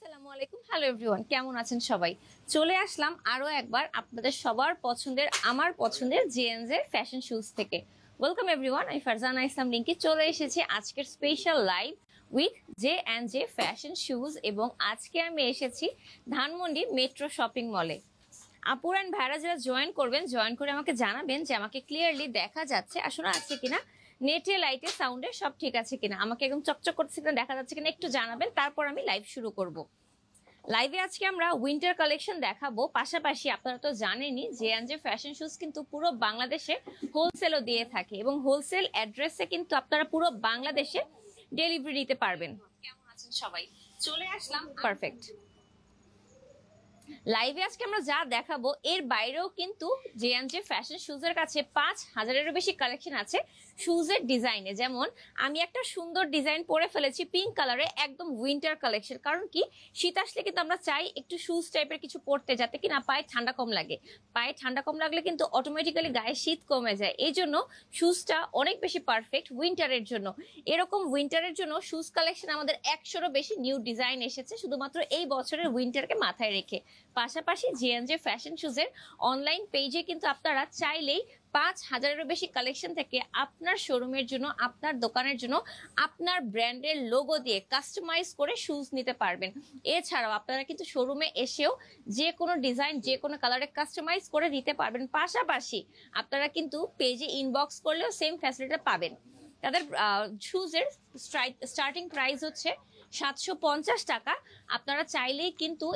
আসসালামু আলাইকুম, hello everyone, কেমন আছেন সবাই? চলে আসলাম আরো একবার আপনাদের সবার পছন্দের আমার পছন্দের জেএনজে ফ্যাশন শুজ থেকে। ওয়েলকাম এভরিওয়ান, আমি ফারজানা ইসলাম রিঙ্কি চলে এসেছি আজকের special live with J fashion shoes. এবং আজকে আমি এসেছি ধানমন্ডি মেট্রো শপিং মলে। আপুর অ্যান্ড ভাইরা যারা জয়েন করবেন, জয়েন করে আমাকে জানাবেন যে আমাকে ক্লিয়ারলি দেখা যাচ্ছে আর শোনা যাচ্ছে কিনা, নেটে লাইটে সাউন্ডে সব ঠিক আছে কিনা, আমাকে একদম চকচক করছে কিনা, দেখা যাচ্ছে কিনা একটু জানাবেন, তারপর আমি লাইভ শুরু করব। লাইভে আজকে আমরা উইন্টার কালেকশন দেখাবো, পাশাপাশি আপনারা তো জানেনই জে ফ্যাশন শুজ কিন্তু পুরো বাংলাদেশে হোলসেলও দিয়ে থাকে এবং হোলসেল অ্যাড্রেসে কিন্তু আপনারা পুরো বাংলাদেশে ডেলিভারি নিতে পারবেন। কেমন আছেন সবাই? চলে আসলাম পারফেক্ট লাইভে। আজকে আমরা যা দেখাবো এর বাইরেও কিন্তু জে ফ্যাশন শুজের কাছে 5000-এরও বেশি কালেকশন আছে শুজের ডিজাইনে। যেমন আমি একটা সুন্দর ডিজাইন পরে ফেলেছি পিঙ্ক কালারে, একদম উইন্টার কালেকশন। কারণ কি, শীত আসলে কিন্তু আমরা চাই একটু শুজ টাইপের কিছু পরতে, যাতে কিনা পায়ে ঠান্ডা কম লাগে। পায়ে ঠান্ডা কম লাগলে কিন্তু অটোমেটিক্যালি গায়ে শীত কমে যায়। এই জন্য শুজটা অনেক বেশি পারফেক্ট উইন্টারের জন্য। এরকম উইন্টারের জন্য শুজ কালেকশন আমাদের 100-এরও বেশি নিউ ডিজাইন এসেছে শুধুমাত্র এই বছরের উইন্টারকে মাথায় রেখে। পাশাপাশি জে ফ্যাশন শুজের অনলাইন পেজে কিন্তু আপনারা চাইলেই 5000-এরও বেশি কালেকশন থেকে আপনার শোরুমের জন্য, আপনার দোকানের জন্য আপনার ব্র্যান্ডের লোগো দিয়ে কাস্টমাইজ করে শুজ নিতে পারবেন। এছাড়াও আপনারা কিন্তু শোরুমে এসেও যে কোনো ডিজাইন, যে কোনো কালারে কাস্টমাইজ করে দিতে পারবেন। পাশাপাশি আপনারা কিন্তু পেজে ইনবক্স করলেও সেম ফ্যাসিলিটি পাবেন। তাদের শুজের স্টার্টিং প্রাইস হচ্ছে 750 টাকা। আপনারা চাইলেই কিন্তু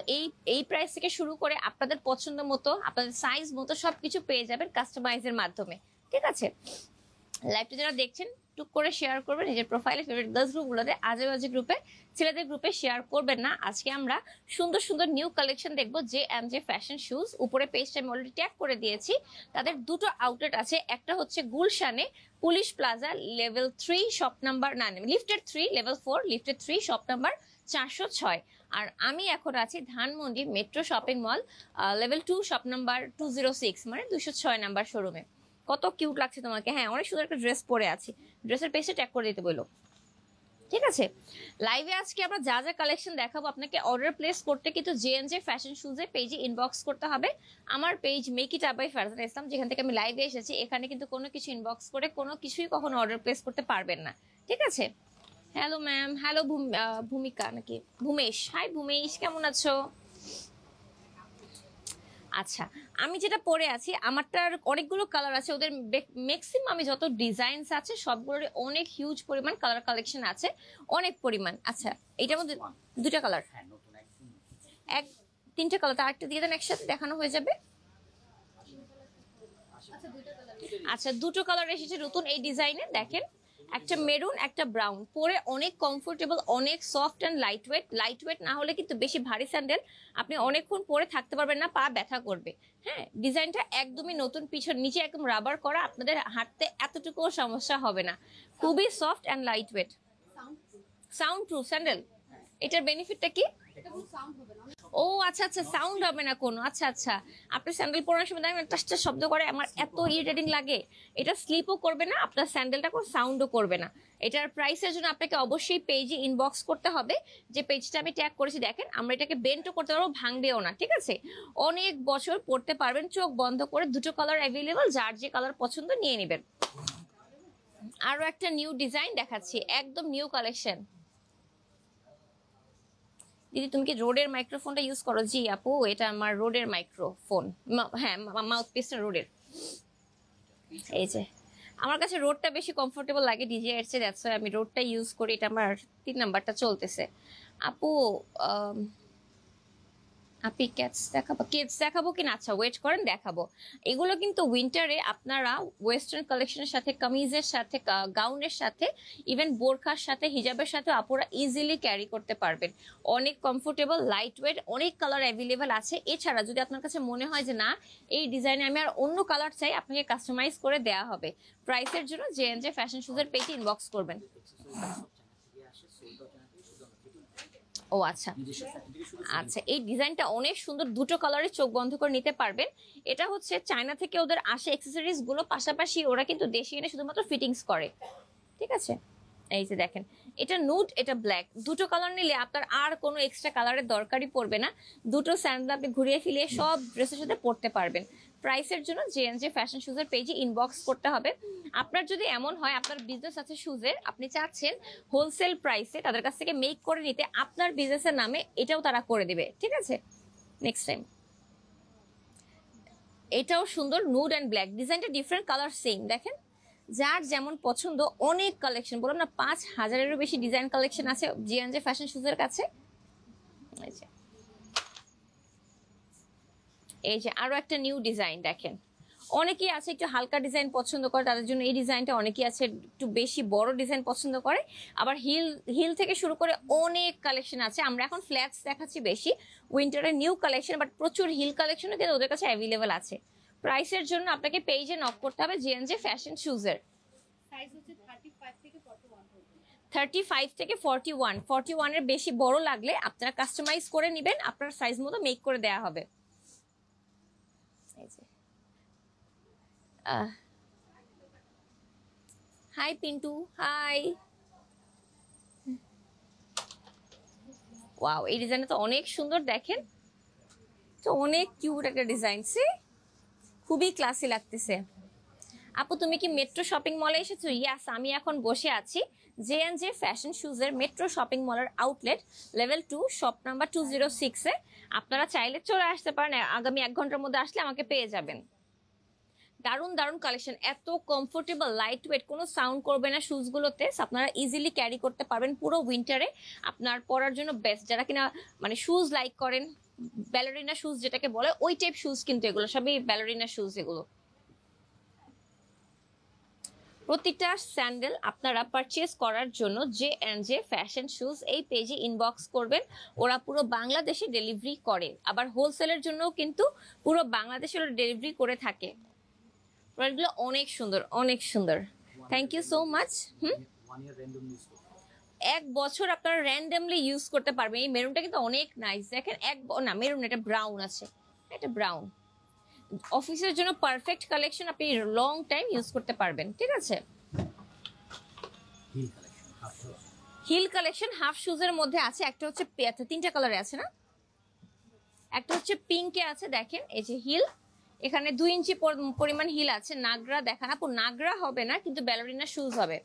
এই প্রাইস থেকে শুরু করে আপনাদের পছন্দ মতো, আপনাদের সাইজ মতো সবকিছু পেয়ে যাবেন কাস্টমাইজের মাধ্যমে। ঠিক আছে, লাইভটা যারা দেখছেন টুক করে শেয়ার করবেন নিজের প্রোফাইলে, ফেভারিট গার্লস গ্রুপগুলোতে, আজেবাজে গ্রুপে, ছেলেদের গ্রুপে শেয়ার করবেন না। আজকে আমরা সুন্দর সুন্দর নিউ কালেকশন দেখবো জে ফ্যাশন শুজ। উপরে পেজটা আমি অলরেডি ট্যাগ করে দিয়েছি। তাদের দুটো আউটলেট আছে, একটা হচ্ছে গুলশানে police plaza level 3 shop number, না লিফটেড 3 লেভেল 4 লিফটেড 3 শপ নাম্বার 406। আর আমি এখন আছি Dhanmondi metro shopping mall level 2 shop number 206, মানে 206 নাম্বার শোরুমে। কত কিউট লাগছে তোমাকে! হ্যাঁ, অনেক সুন্দর একটা ড্রেস পরে আছি। ড্রেসের পেজটা ট্যাগ করে দিতে বললো। ঠিক আছে, লাইভে আজকে আমরা যা যা কালেকশন দেখাবো আপনাকে অর্ডার প্লেস করতে কিন্তু জে ফ্যাশন শুজে পেজে ইনবক্স করতে হবে। আমার page make it up by Farzana Islam, যেখান থেকে আমি লাইভে এসেছি, এখানে কিন্তু কোনো কিছু ইনবক্স করে কোনো কিছুই কখনো অর্ডার প্লেস করতে পারবেন না। ঠিক আছে, হ্যালো ম্যাম, হ্যালো ভূমিকা নাকি ভূমেশ, হাই ভূমেশ, কেমন আছো? আচ্ছা, আমি যেটা পরে আছি আমারটার অনেকগুলো কালার আছে, ওদের ম্যাক্সিমাম যত ডিজাইনস আছে সবগুলোর অনেক হিউজ পরিমাণ কালার কালেকশন আছে, অনেক পরিমাণ। আচ্ছা, এইটার মধ্যে দুটা কালার, তিনটা কালার, তার একটা দিয়ে দেন, একসাথে দেখানো হয়ে যাবে। আচ্ছা, দুটো কালার এসেছে নতুন এই ডিজাইনে, দেখেন, একটা মেরুন একটা ব্রাউন। পরে অনেক কমফোর্টেবল, অনেক সফট অ্যান্ড লাইট ওয়েট না হলে কিন্তু বেশি ভারী স্যান্ডেল আপনি অনেকক্ষণ পরে থাকতে পারবেন না, পা ব্যথা করবে। হ্যাঁ, ডিজাইনটা একদমই নতুন, পিছন নিচে একদম রাবার করা, আপনাদের হাঁটতে এতটুকুও সমস্যা হবে না। খুবই soft and light weight, sound proof sandal. এটার বেনিফিটটা কি? ও আচ্ছা আচ্ছা, সাউন্ড হবে না কোনো। আচ্ছা আচ্ছা, আপনি স্যান্ডেল পরার সময় দেখেন একটা শব্দ করে, আমার এত ইরিটেটিং লাগে। এটা স্লিপও করবে না, আপনার স্যান্ডেলটা কোনো সাউন্ডও করবে না। এটার প্রাইসের জন্য আপনাকে অবশ্যই পেজে ইনবক্স করতে হবে, যে পেজটা আমি ট্যাগ করেছি। দেখেন, আমরা এটাকে বেন্টও করতে পারবো, ভাঙবেও না। ঠিক আছে, অনেক বছর পরতে পারবেন চোখ বন্ধ করে। দুটো কালার অ্যাভেলেবল, যার যে কালার পছন্দ নিয়ে নেবেন। আরো একটা নিউ ডিজাইন দেখাচ্ছি, একদম নিউ কালেকশন। দিদি, তুমি কি রোডের মাইক্রোফোনটা ইউজ করো? জি আপু, এটা আমার রোডের মাইক্রোফোন। হ্যাঁ, মাউথ পিসটা রোডের। এই যে, আমার কাছে রোডটা বেশি কমফোর্টেবল লাগে ডিজে এর চেয়ে, দ্যাটস ওয়াই আমি রোডটা ইউজ করি। এটা আমার 3 নাম্বারটা চলতেছে। আপু আপনি কিডস দেখাবো কিনা? আচ্ছা, ওয়েট করেন, দেখাবো। এগুলো কিন্তু উইন্টারে আপনারা ওয়েস্টার্ন কালেকশনের সাথে, কামিজের সাথে, গাউনের সাথে, ইভেন বোরখার সাথে, হিজাবের সাথে আপুরা ইজিলি ক্যারি করতে পারবেন। অনেক কমফোর্টেবল, লাইট ওয়েট, অনেক কালার অ্যাভেলেবেল আছে। এছাড়া যদি আপনার কাছে মনে হয় যে না, এই ডিজাইনে আমি আর অন্য কালার চাই, আপনাকে কাস্টমাইজ করে দেওয়া হবে। প্রাইসের জন্য জে ফ্যাশন শুজের পেজে ইনবক্স করবেন। ও আচ্ছা আচ্ছা, এই ডিজাইনটা অনেক সুন্দর, দুটো কালারে চোখ বন্ধ করে নিতে পারবেন। এটা হচ্ছে চায়না থেকে ওদের আসে অ্যাক্সেসরিজ গুলো, পাশাপাশি ওরা কিন্তু দেশে এনে শুধুমাত্র ফিটিংস করে। ঠিক আছে, এই যে দেখেন, এটা নুড, এটা ব্ল্যাক, দুটো কালার নিলে আপনার আর কোনো এক্সট্রা কালারের দরকারই পড়বে না। দুটো স্যান্ডেল আপনি ঘুরিয়ে ফিরিয়ে সব ড্রেসের সাথে পরতে পারবেন। প্রাইসের জন্য জে ফ্যাশন শুজের পেজে ইনবক্স করতে হবে। আপনার যদি এমন হয় আপনার বিজনেস আছে শুজের, আপনি চাচ্ছেন হোলসেল প্রাইসে তাদের কাছ থেকে মেক করে নিতে, আপনার বিজনেসের নামে এটাও তারা করে দিবে, ঠিক আছে। নেক্সট টাইম এটাও সুন্দর, নুড অ্যান্ড ব্ল্যাক, ডিজাইনটা ডিফারেন্ট, কালার সেম। দেখেন যার যেমন পছন্দ, অনেক কালেকশন, বললাম না 5000-এরও বেশি ডিজাইন কালেকশন আছে জে ফ্যাশন শুজের কাছে। এই যে আরো একটা নিউ ডিজাইন দেখেন, অনেকেই আছে একটু হালকা ডিজাইন পছন্দ করে, তাদের জন্য এই ডিজাইনটা। অনেকেই আছে একটু বেশি বড় ডিজাইন পছন্দ করে, আবার হিল থেকে শুরু করে অনেক কালেকশন আছে। আমরা এখন ফ্ল্যাটস দেখাচ্ছি বেশি, উইন্টারের নিউ কালেকশন, বাট প্রচুর হিল কালেকশনও কিন্তু ওদের কাছে অ্যাভেলেবেল আছে। প্রাইসের জন্য আপনাকে পেজে নক করতে হবে জে ফ্যাশন শুজের। সাইজ হচ্ছে 35 থেকে 41 পর্যন্ত। 35 থেকে 41 এর বেশি বড় লাগলে আপনারা কাস্টমাইজ করে নেবেন, আপনার সাইজ মতো মেক করে দেয়া হবে। High Pintu, high. ওয়াও, এই ডিজাইনটা তো অনেক সুন্দর, দেখেন তো অনেক কিউট একটা ডিজাইন, সি খুবই ক্লাসি লাগতেছে। আপু তুমি কি মেট্রো শপিং মলে এসেছো? ইয়াস, আমি এখন বসে আছি জে ফ্যাশন শুজের মেট্রো শপিং মলের আউটলেট লেভেল 2 শপ নাম্বার 206-এ। আপনারা চাইলে চলে আসতে পারেন, আগামী 1 ঘন্টার মধ্যে আসলে আমাকে পেয়ে যাবেন। দারুণ দারুণ কালেকশন, এত কমফোর্টেবল, লাইট ওয়েট, কোনো সাউন্ড করবে না শুজগুলোতে। আপনারা ইজিলি ক্যারি করতে পারবেন পুরো উইন্টারে, আপনার পরার জন্য বেস্ট। যারা কিনা মানে শুজ লাইক করেন, ব্যালোরিনা শুজ যেটাকে বলে, ওই টাইপ শুজ কিন্তু এগুলো সবই ব্যালোরিনা শুজ। এগুলো প্রতিটা স্যান্ডেল আপনারা পারচেজ করার জন্য জে ফ্যাশন শুজ এই পেজে ইনবক্স করবেন। ওরা পুরো বাংলাদেশে ডেলিভারি করে, আবার হোলসেলের জন্য কিন্তু পুরো বাংলাদেশে ওরা ডেলিভারি করে থাকে। প্রোডাক্টগুলো অনেক সুন্দর, অনেক সুন্দর। Thank you so much. 1 বছর আপনারা র্যান্ডমলি ইউজ করতে পারবেন। এই মেরুনটা কিন্তু অনেক নাইস, দেখেন না মেরুন, এটা ব্রাউন আছে, এটা ব্রাউন। অফিসের জন্য পারফেক্ট কালেকশন, আপনি লং টাইম ইউজ করতে পারবেন, ঠিক আছে। হিল কালেকশন হাফ শুজের মধ্যে আছে, একটা হচ্ছে 3টা কালারে আছে না, একটা হচ্ছে পিঙ্কে আছে, দেখেন এই যে হিল, এখানে 2 ইঞ্চি পরিমাণ হিল আছে। নাগরা দেখান আপু, নাগরা হবে না কিন্তু ব্যালোরিনা শুজ হবে।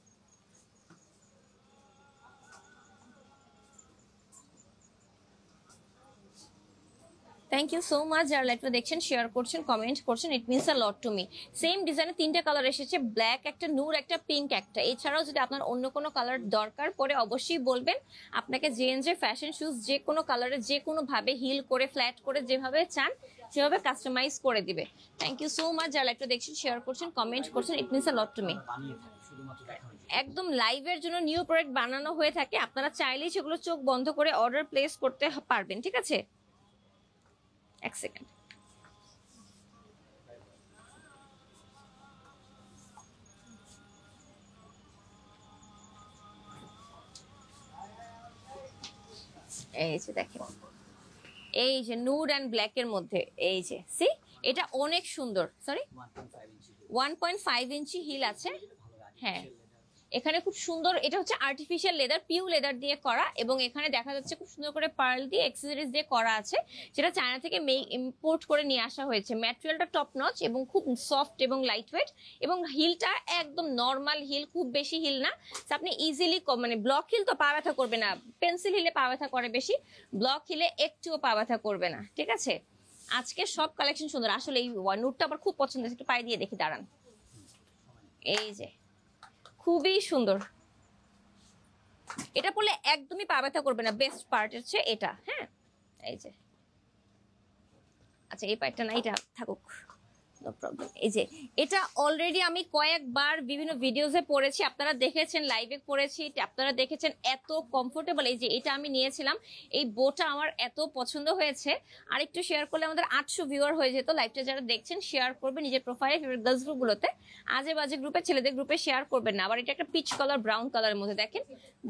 থ্যাংক ইউ সো মাচ যারা লাইভটা দেখছেন, শেয়ার করছেন, কমেন্ট করছেন, it means a lot to me. Same ডিজাইনে 3টা কালার এসেছে, ব্ল্যাক একটা, নূর একটা, পিঙ্ক একটা। এছাড়াও যদি আপনার অন্য কোনো কালার দরকার পড়ে অবশ্যই বলবেন, আপনাকে জে ফ্যাশন শুজ যে কোনো কালারে যে কোনো ভাবে হিল করে, ফ্ল্যাট করে, যেভাবে চান সেভাবে কাস্টমাইজ করে দিবে। থ্যাংক ইউ সো মাচ যারা লাইভটা দেখছেন, শেয়ার করছেন, কমেন্ট করছেন, it means a lot to me. একদম লাইভের জন্য নিউ প্রোডাক্ট বানানো হয়ে থাকে, আপনারা চাইলেই সেগুলো চোখ বন্ধ করে অর্ডার প্লেস করতে পারবেন, ঠিক আছে। 1 সেকেন্ড, এই যে দেখেন, এই যে নুড অ্যান্ড ব্ল্যাক এর মধ্যে, এই যে সি এটা অনেক সুন্দর। সরি 1.5 ইঞ্চি হিল আছে, হ্যাঁ এখানে খুব সুন্দর। এটা হচ্ছে আর্টিফিশিয়াল লেদার, পিউ লেদার দিয়ে করা, এবং এখানে দেখা যাচ্ছে খুব সুন্দর করে পার্ল দিয়ে অ্যাক্সেসরিজ দিয়ে করা আছে, যেটা চায়না থেকে ইম্পোর্ট করে নিয়ে আসা হয়েছে। ম্যাটেরিয়ালটা টপ নচ এবং খুব সফট এবং লাইট ওয়েট, এবং হিলটা একদম নর্মাল হিল, খুব বেশি হিল না। আপনি ইজিলি মানে ব্লক হিল তো পা ব্যথা করবে না, পেন্সিল হিলে পা ব্যথা করে বেশি, ব্লক হিলে একটুও পা ব্যথা করবে না, ঠিক আছে। আজকে সব কালেকশন সুন্দর, আসলে এই নুটটা আমার খুব পছন্দ, একটু পায়ে দিয়ে দেখি, দাঁড়ান। এই যে খুবই সুন্দর, এটা পরলে একদমই পা ব্যথা করবে না। বেস্ট পার্ট হচ্ছে এটা, হ্যাঁ এই যে, আচ্ছা এই পার্টটা না, এটা থাকুক, নো প্রবলেম। এই যে এটা অলরেডি আমি কয়েকবার বিভিন্ন ভিডিওসে পড়েছি, আপনারা দেখেছেন, লাইভে পড়েছি, আপনারা দেখেছেন, এত কমফোর্টেবল। এই যে এটা আমি নিয়েছিলাম, এই বোটা আমার এত পছন্দ হয়েছে। আর একটু শেয়ার করলে আমাদের 800 ভিউয়ার হয়ে যেত। লাইভটা যারা দেখছেন শেয়ার করবে নিজের প্রোফাইলে, ফেভারিট গার্লস গ্রুপগুলোতে, আজে বাজে গ্রুপে, ছেলেদের গ্রুপে শেয়ার করবেন না। আবার এটা একটা পিচ কালার, ব্রাউন কালারের মধ্যে, দেখেন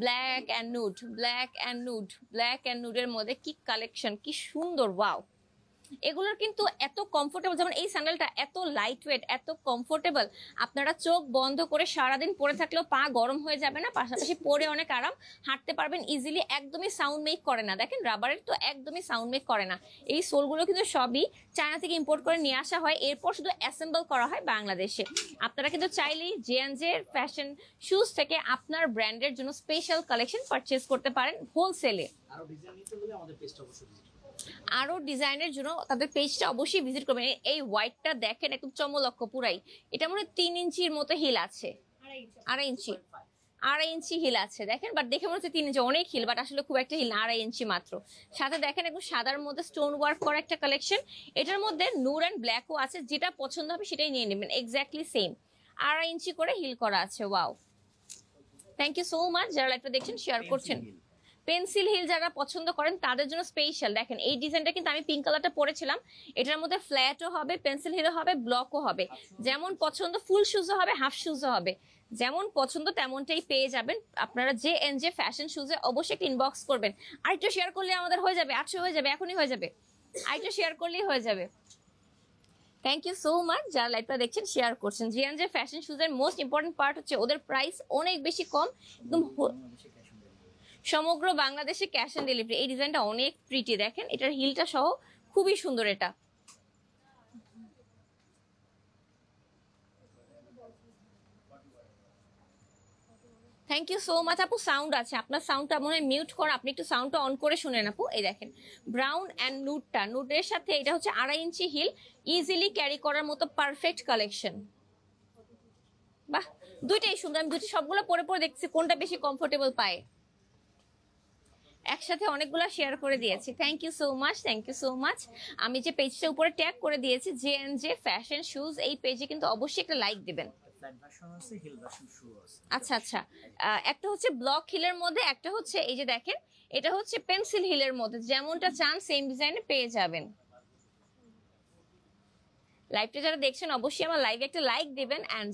black and nude, black and nude, black and নুডের মধ্যে কি কালেকশন, কি সুন্দর, ওয়াও। এগুলোর কিন্তু এত কমফোর্টেবল, যেমন এই স্যান্ডেলটা এত লাইট ওয়েট, এত কমফোর্টেবল, আপনারা চোখ বন্ধ করে সারাদিন পরে থাকলেও পা গরম হয়ে যাবে না, পাশাপাশি পরে অনেক আরাম, হাঁটতে পারবেন ইজিলি, একদমই সাউন্ড মেক করে না। দেখেন রাবারের তো একদমই সাউন্ড মেক করে না। এই সোলগুলো কিন্তু সবই চায়না থেকে ইম্পোর্ট করে নিয়ে আসা হয়, এরপর শুধু অ্যাসেম্বল করা হয় বাংলাদেশে। আপনারা কিন্তু চাইলেই জে ফ্যাশন শুজ থেকে আপনার ব্র্যান্ডের জন্য স্পেশাল কালেকশন পারচেজ করতে পারেন হোলসেলে। আরো ডিজাইনের জন্য তাদের পেজটা অবশ্যই ভিজিট করবেন। এই হোয়াইটটা দেখেন একদম চমলক্ষ পুরাই, এটা মনে হয় 3 ইঞ্চির মতো হিল আছে, 2.5 ইঞ্চি হিল আছে দেখেন, বাট দেখে মনে হচ্ছে 3 ইঞ্চি, অনেক হিল, বাট আসলে খুব একটা হিল না, 2.5 ইঞ্চি মাত্র। সাথে দেখেন একদম সাদার মধ্যে স্টোন ওয়ার্ক করা একটা কালেকশন, এটার মধ্যে নুড অ্যান্ড ব্ল্যাকও আছে, যেটা পছন্দ হবে সেটাই নিয়ে নেবেন, এক্স্যাক্টলি সেম, 2.5 ইঞ্চি করে হিল করা আছে। Wow, thank you so much যারা লাইভটা দেখছেন, শেয়ার করছেন। পেন্সিল হিল যারা পছন্দ করেন তাদের জন্য স্পেশাল। দেখেন এই ডিজাইনটা কিন্তু আমি পিঙ্ক কালারটা পরেছিলাম, এটার মধ্যে ফ্ল্যাটও হবে, পেন্সিল হিলও হবে, ব্লকও হবে, যেমন পছন্দ, ফুল শুজও হবে, হাফ শুজও হবে, যেমন পছন্দ তেমনটাই পেয়ে যাবেন। আপনারা জে ফ্যাশন শুজে অবশ্যই একটা ইনবক্স করবেন। আরেকটু শেয়ার করলে আমাদের হয়ে যাবে, 800 হয়ে যাবে, এখনই হয়ে যাবে, আরেকটু শেয়ার করলেই হয়ে যাবে। থ্যাংক ইউ সো মাচ যারা লাইভটা দেখছেন, শেয়ার করছেন। জে ফ্যাশন শুজের মোস্ট ইম্পর্টেন্ট পার্ট হচ্ছে ওদের প্রাইস অনেক বেশি কম, একদম সমগ্র বাংলাদেশে ক্যাশ অন ডেলিভারি। এই ডিজাইনটা অনেক প্রিটি, দেখেন এটার হিলটা সহ খুবই সুন্দর। এটা থ্যাংক ইউ সো মাচ আপু। সাউন্ড আছে, আপনার সাউন্ডটা মনে হয় মিউট করা, আপনি একটু সাউন্ডটা অন করে শুনেন আপু। এই দেখেন ব্রাউন অ্যান্ড নুডটা, নুডের সাথে এটা হচ্ছে 2.5 ইঞ্চি হিল, ইজিলি ক্যারি করার মতো পারফেক্ট কালেকশন। বাহ, দুইটাই সুন্দর, আমি দুইটা সবগুলো পরে পরে দেখছি কোনটা বেশি কমফোর্টেবল পায়, একসাথে অনেকগুলো শেয়ার করে দিয়েছি। Thank you so much, thank you so much. আমি যে পেজটা উপরে ট্যাগ করে দিয়েছি জে ফ্যাশন শুজ, এই পেজে কিন্তু অবশ্যই একটা লাইক দিবেন। আচ্ছা আচ্ছা, একটা হচ্ছে ব্লক হিলের মধ্যে, একটা হচ্ছে এই যে দেখেন এটা হচ্ছে পেন্সিল হিলের মধ্যে, যেমনটা চান সেম ডিজাইনে পেয়ে যাবেন। লাইভটা যারা দেখছেন অবশ্যই আমার লাইভে একটা লাইক দিবেন, এন্ড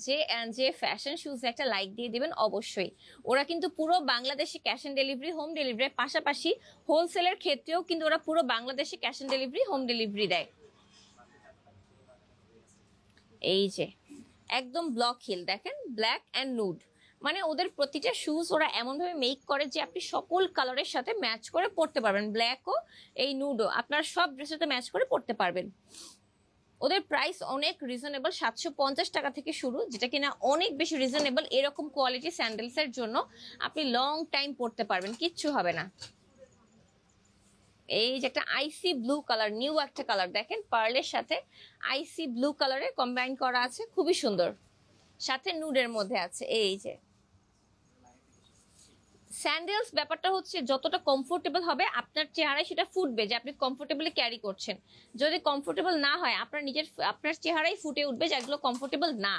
জে ফ্যাশন শুজ একটা লাইক দিয়ে দিবেন অবশ্যই। ওরা কিন্তু পুরো বাংলাদেশে cash on delivery, home delivery, পাশাপাশি হোলসেলের ক্ষেত্রেও কিন্তু ওরা পুরো বাংলাদেশে cash on delivery, home delivery দেয়। এই যে একদম ব্লক হিল দেখেন, ব্ল্যাক অ্যান্ড নুড, মানে ওদের প্রতিটা শুজ ওরা এমন ভাবে মেক করে যে আপনি সকল কালারের সাথে ম্যাচ করে পড়তে পারবেন, ব্ল্যাকও এই নুডও আপনার সব ড্রেসের সাথে ম্যাচ করে পড়তে পারবেন। ওদের প্রাইস অনেক রিজনেবল, 750 টাকা থেকে শুরু, যেটা কিনা অনেক বেশি রিজনেবল। এরকম কোয়ালিটি স্যান্ডেলস এর জন্য আপনি লং টাইম পরতে পারবেন, কিচ্ছু হবে না। এই যে একটা আইসি ব্লু কালার, নিউ একটা কালার দেখেন, পার্লের সাথে আইসি ব্লু কালারে কম্বাইন করা আছে, খুবই সুন্দর, সাথে নুডের মধ্যে আছে। এই যে স্যান্ডেলস ব্যাপারটা হচ্ছে যতটা কমফোর্টেবল হবে আপনার চেহারায় সেটা ফুটবে যে আপনি কমফোর্টেবলি ক্যারি করছেন। যদি কমফোর্টেবল না হয় আপনার চেহারাই ফুটে উঠবে যে এগুলো কমফোর্টেবল না।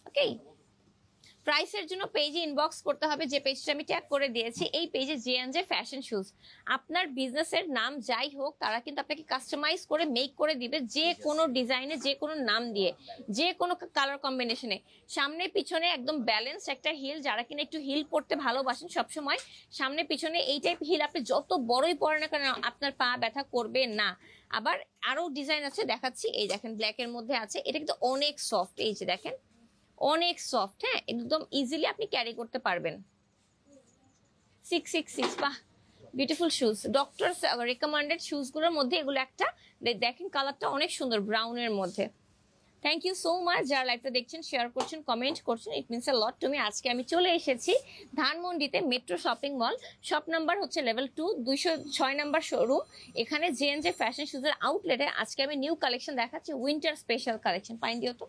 ওকে, প্রাইসের জন্য পেজে ইনবক্স করতে হবে, যে পেজটা আমি ট্যাগ করে দিয়েছি এই পেজে জে ফ্যাশন শুজ। আপনার বিজনেসের নাম যাই হোক তারা কিন্তু আপনাকে কাস্টমাইজ করে মেক করে দিবে, যে কোনো ডিজাইনে, যে কোনো নাম দিয়ে, যে কোনো কালার কম্বিনেশনে। সামনে পিছনে একদম ব্যালেন্স একটা হিল, যারা কিনা একটু হিল পরতে ভালোবাসেন সবসময়, সামনে পিছনে এই টাইপ হিল আপনি যত বড়ই পরেন না কেন আপনার পা ব্যথা করবে না। আবার আরো ডিজাইন আছে দেখাচ্ছি, এই দেখেন ব্ল্যাকের মধ্যে আছে, এটা কিন্তু অনেক সফট, এই যে দেখেন অনেক সফট, হ্যাঁ একদম ইজিলি আপনি ক্যারি করতে পারবেন। 666, বাহ beautiful shoes, doctor recommended shoes গুলোর মধ্যে এগুলো একটা। দেখেন কালারটা অনেক সুন্দর ব্রাউনের মধ্যে। থ্যাংক ইউ সো মাচ যারা লাইভটা দেখছেন, শেয়ার করছেন, কমেন্ট করছেন, it means a lot to me. আজকে আমি চলে এসেছি ধানমন্ডিতে metro shopping mall, shop number হচ্ছে লেভেল 2, 206 নাম্বার শোরুম। এখানে জে ফ্যাশন শুজের আউটলেটে আজকে আমি নিউ কালেকশন দেখাচ্ছি, উইন্টার স্পেশাল কালেকশন। পাইন দিও তো,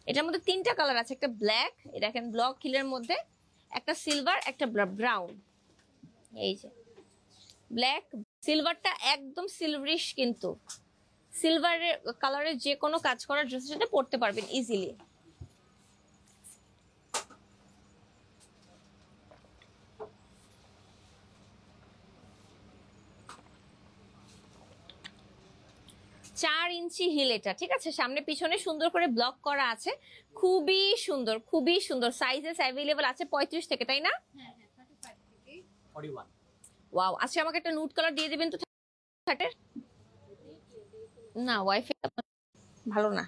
এটার মধ্যে 3টা কালার আছে, একটা ব্ল্যাক, দেখেন ব্লক হিলের মধ্যে, একটা সিলভার, একটা ব্রাউন। এই যে ব্ল্যাক, সিলভারটা একদম সিলভারিশ, কিন্তু সিলভারের কালারের যে কোনো কাজ করা ড্রেসের সাথে পরতে পারবেন ইজিলি। চার ইঞ্চি হিল এটা, ঠিক আছে, সামনে পিছনে সুন্দর করে ব্লক করা আছে, খুবই সুন্দর, খুবই সুন্দর। সাইজেস অ্যাভেলেবল আছে 35 থেকে, তাই না? হ্যাঁ হ্যাঁ 35 থেকে 41। ওয়াও, আচ্ছা আমাকে একটা নুড কালার দিয়ে দিবেন তো, 30 না ওয়াইফাই ভালো না,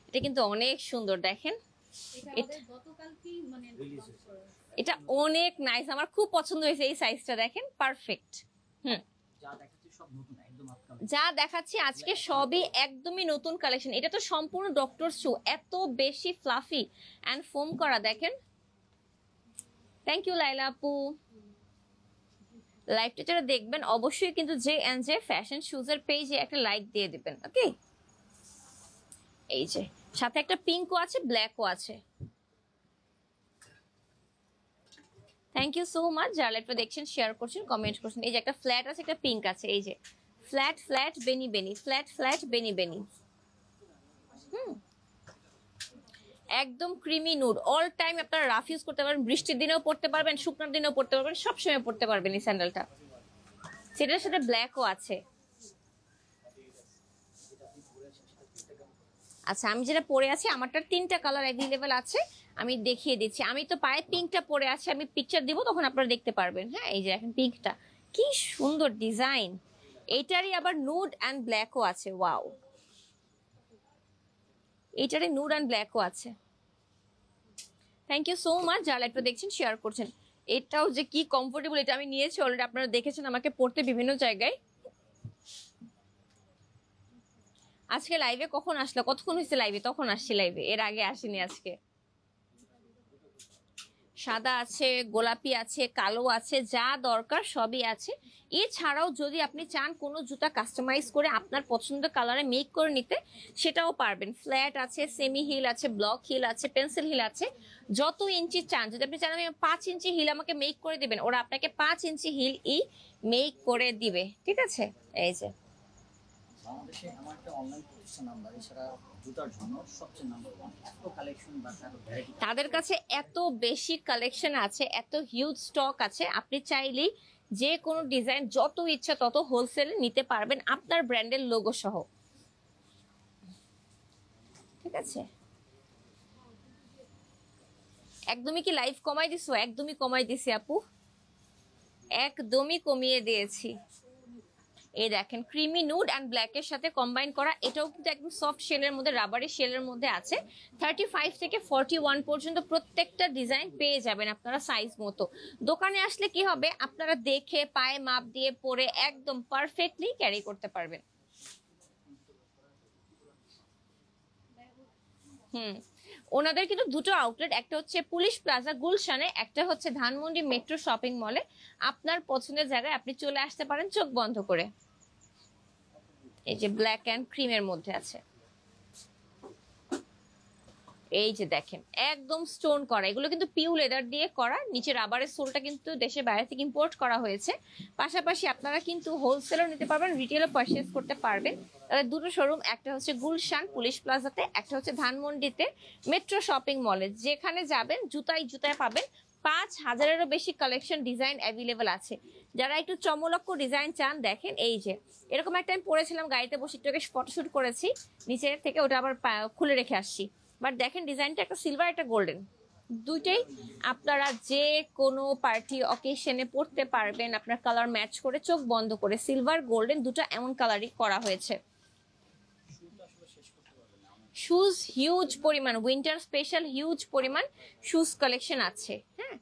এটা কিন্তু অনেক সুন্দর দেখেন, এটা অনেক নাইস, আমার খুব পছন্দ হয়েছে এই সাইজটা দেখেন, পারফেক্ট। যা দেখাচ্ছি আজকে সবই একদমই নতুন কালেকশন, এটা তো সম্পূর্ণ ডক্টর শু, এত বেশি ফ্লাফি এন্ড ফোম করা দেখেন। থ্যাংক ইউ লাইলা আপু। লাইভটা যারা দেখবেন অবশ্যই কিন্তু জে এন্ড জে ফ্যাশন শুজের পেজে একটা লাইক দিয়ে দিবেন, ওকে। এই যে সাথে একটা পিঙ্কও আছে, ব্ল্যাকও আছে। থ্যাংক ইউ সো মাচ যারা লাইভটা দেখছেন, শেয়ার করছেন, কমেন্ট করছেন। এই যে একটা ফ্ল্যাট আছে, একটা পিঙ্ক আছে, এই যে ফ্ল্যাট ফ্ল্যাট বেনি বেনি, ফ্ল্যাট ফ্ল্যাট বেনি বেনি, একদম ক্রিমি নুড। অল টাইম আপনারা রাফ ইউজ করতে পারবেন, বৃষ্টির দিনেও পড়তে পারবেন, শুকনোর দিনেও পড়তে পারবেন, সবসময় পড়তে পারবেন এই স্যান্ডেলটা। সেটার সাথে ব্ল্যাকও আছে। আচ্ছা আমি যেটা পরে আছি আমারটা 3টা কালার অ্যাভেলেবেল আছে, আমি দেখিয়ে দিচ্ছি। আমি তো পায়ে পিঙ্কটা পরে আছি, আমি পিকচার দিব তখন আপনারা দেখতে পারবেন। হ্যাঁ এই যে এখন পিঙ্কটা, কি সুন্দর ডিজাইন। এইটারই আবার নুড অ্যান্ড ব্ল্যাকও আছে, ওয়াও, এইটারই নুড অ্যান্ড ব্ল্যাকও আছে। থ্যাংক ইউ সো মাচ যারা লাইভটা দেখছেন, শেয়ার করছেন। এটাও যে কি কমফোর্টেবল, এটা আমি নিয়েছি অলরেডি, আপনারা দেখেছেন আমাকে পড়তে বিভিন্ন জায়গায়। আজকে লাইভে কখন আসলো, কতক্ষণ হয়েছে লাইভে? তখন আসছি লাইভে, এর আগে আসিনি আজকে। সাদা আছে, গোলাপি আছে, কালো আছে, যা দরকার সবই আছে। এছাড়াও যদি আপনি চান কোনো জুতা কাস্টমাইজ করে আপনার পছন্দের কালারে মেক করে নিতে, সেটাও পারবেন। ফ্ল্যাট আছে, সেমি হিল আছে, ব্লক হিল আছে, পেন্সিল হিল আছে, যত ইঞ্চি চান। যদি আপনি চান আমি 5 ইঞ্চি হিল আমাকে মেক করে দিবেন, ওরা আপনাকে 5 ইঞ্চি হিল মেক করে দিবে, ঠিক আছে। এই যে বাংলাদেশে এমন একটা অনলাইন প্রতিষ্ঠান আমরা, এছাড়া জুতার জন্য সবচেয়ে নাম্বার 1, এত কালেকশন বা এত ভ্যারাইটি, তাদের কাছে এত বেশি কালেকশন আছে, এত হিউজ স্টক আছে, আপনি চাইলেই যে কোনো ডিজাইন যত ইচ্ছা তত হোলসেলে নিতে পারবেন আপনার ব্র্যান্ডের লোগো সহ, ঠিক আছে। একদমই কি লাইভ কমাই দিছো? একদমই কমাই দিছি আপু, একদমই কমিয়ে দিয়েছি। এই দেখেন ক্রিমি নুড অ্যান্ড ব্ল্যাক এর সাথে কম্বাইন করা, এটাও কিন্তু একদম সফট শেলের মধ্যে, রাবারি শেলের মধ্যে আছে। 35 থেকে 41 পর্যন্ত প্রত্যেকটা ডিজাইন পেয়ে যাবেন আপনারা সাইজ মতো। দোকানে আসলে কি হবে, আপনারা দেখে পায়ে মাপ দিয়ে পরে একদম পারফেক্টলি ক্যারি করতে পারবেন। ওনাদের কিন্তু দুটো আউটলেট, একটা হচ্ছে পুলিশ প্লাজা গুলশানে, একটা হচ্ছে ধানমন্ডি মেট্রো শপিং মলে। আপনার পছন্দের জায়গায় আপনি চলে আসতে পারেন চোখ বন্ধ করে। এই যে ব্ল্যাক অ্যান্ড ক্রিমের মধ্যে আছে, এই যে দেখেন একদম স্টোন করা, এগুলো কিন্তু পিউ লেদার দিয়ে করা, নিচে রাবারের সোলটা কিন্তু দেশের বাইরে থেকে ইম্পোর্ট করা হয়েছে। পাশাপাশি আপনারা কিন্তু হোলসেলও নিতে পারবেন, রিটেলও পারচেজ করতে পারবেন। তাদের দুটো শোরুম, একটা হচ্ছে গুলশান পুলিশ প্লাজাতে, একটা হচ্ছে ধানমন্ডিতে মেট্রো শপিং মলে। যেখানে যাবেন জুতায় জুতায় পাবেন, 5000-এরও বেশি কালেকশন ডিজাইন অ্যাভেলেবেল আছে। যারা একটু চমলক্ষ ডিজাইন চান, দেখেন এই যে এরকম একটা আমি পরেছিলাম গাড়িতে বসে, একটু ফটোশুট করেছি নিচের থেকে, ওটা আবার খুলে রেখে আসছি। বাট দেখেন ডিজাইনটা একটা সিলভার একটা গোল্ডেন, দুইটাই আপনারা যে কোনো পার্টি অকেশনে পরতে পারবেন আপনার কালার ম্যাচ করে, চোখ বন্ধ করে। সিলভার গোল্ডেন দুটো এমন কালারই করা হয়েছে। শুজ হিউজ পরিমাণ, উইন্টার স্পেশাল হিউজ পরিমাণ শুজ কালেকশন আছে। হ্যাঁ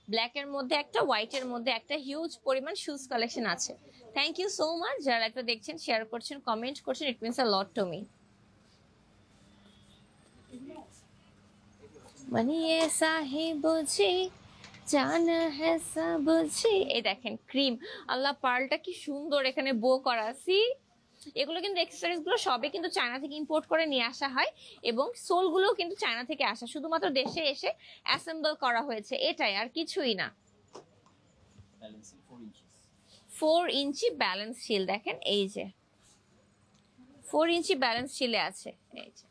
ব্ল্যাক এর মধ্যে একটা, হোয়াইট এর মধ্যে একটা, হিউজ পরিমাণ শুজ কালেকশন আছে। থ্যাংক ইউ সো মাচ যারা একটা দেখছেন, শেয়ার করছেন, কমেন্ট করছেন, it means a lot to me. মানিয়ে সাহেব বুঝি জানা হ্যাঁ সব বুঝি। এই দেখেন ক্রিম, আল্লাহ পার্লটা কি সুন্দর এখানে বো করা। সি এগুলো কিন্তু অ্যাক্সেসরিজ গুলো সবই কিন্তু চায়না থেকে ইম্পোর্ট করে নিয়ে আসা হয়, এবং সোল গুলো কিন্তু চায়না থেকে আসা, শুধুমাত্র দেশে এসে অ্যাসেম্বল করা হয়েছে, এটাই আর কিছুই না। 4 ইঞ্চি ব্যালেন্স শিল দেখেন, এই যে 4 ইঞ্চি ব্যালেন্স শিলে আছে, এই যে।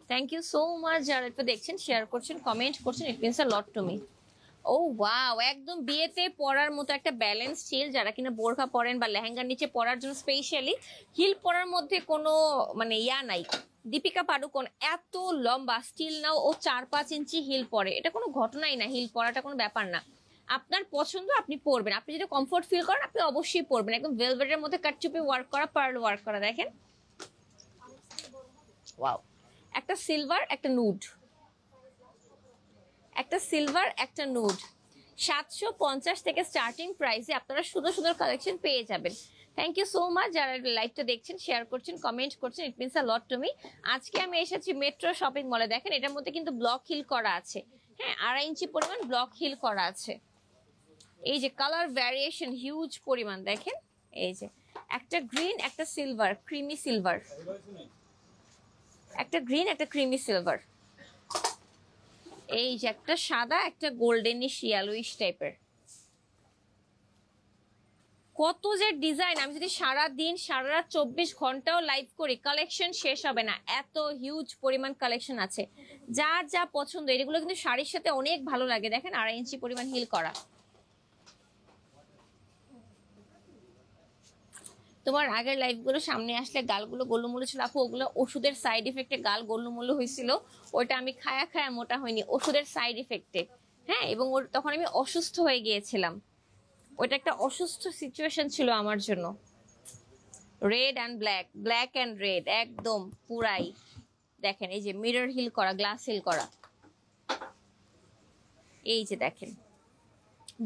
থ্যাংক ইউ সো মাচ যারা এটা দেখছেন, শেয়ার করছেন, কমেন্ট করছেন, it means a lot to me. Oh wow, একদম বিয়েতে পরার মতো একটা ব্যালেন্স হিল, যারা কিনা বোরখা পরেন বা লেহেঙ্গার নিচে পরার জন্য স্পেশালি। হিল পরার মধ্যে কোনো মানে ইয়া নাই। দীপিকা পাডুকোন এত লম্বা, স্টিল নাও ও 4-5 ইঞ্চি হিল পরে, এটা কোনো ঘটনাই না, হিল পরাটা কোনো ব্যাপার না। আপনার পছন্দ, আপনি পরবেন। আপনি যদি কমফোর্ট ফিল করেন আপনি অবশ্যই পরবেন। একদম ভেলভেটের মধ্যে কাটচুপি ওয়ার্ক করা, পার্ল ওয়ার্ক করা, দেখেন ওয়াও। একটা সিলভার একটা নুড, একটা সিলভার একটা নুড, 750 থেকে স্টার্টিং প্রাইসে আপনারা সুন্দর সুন্দর কালেকশন পেয়ে যাবেন। থ্যাংক ইউ সো মাচ যারা লাইভটা দেখছেন, শেয়ার করছেন, কমেন্ট করছেন, it means a lot to me. আজকে আমি এসেছি মেট্রো শপিং মলে। দেখেন এটার মধ্যে কিন্তু ব্লক হিল করা আছে, হ্যাঁ 2.5 ইঞ্চি পরিমাণ ব্লক হিল করা আছে। এই যে কালার ভ্যারিয়েশন হিউজ পরিমাণ, দেখেন এই যে একটা গ্রিন একটা সিলভার, ক্রিমি সিলভার, একটা গ্রিন একটা ক্রিমি সিলভার, এই যে একটা সাদা একটা গোল্ডেনিশ ইয়েলোইশ টাইপের। কত যে ডিজাইন, আমি যদি সারা দিন সারা রাত 24 ঘন্টাও লাইভ করি কালেকশন শেষ হবে না, এত হিউজ পরিমাণ কালেকশন আছে। যার যা পছন্দ, এগুলো কিন্তু শাড়ির সাথে অনেক ভালো লাগে। দেখেন 2.5 ইঞ্চি পরিমাণ হিল করা। তোমার আগের লাইভগুলো সামনে আসলে গালগুলো গোলুমুলু ছিল আপু, ওগুলো ওষুধের সাইড ইফেক্টে গাল গোলুমুলু হয়েছিল। ওটা আমি খায়া খায়া মোটা হয়নি, ওষুধের সাইড ইফেক্টে। হ্যাঁ, এবং তখন আমি অসুস্থ হয়ে গিয়েছিলাম, ওইটা একটা অসুস্থ সিচুয়েশন ছিল আমার জন্য। Red and black, black and red একদম পুরাই। দেখেন এই যে মিরর হিল করা, গ্লাস হিল করা, এই যে দেখেন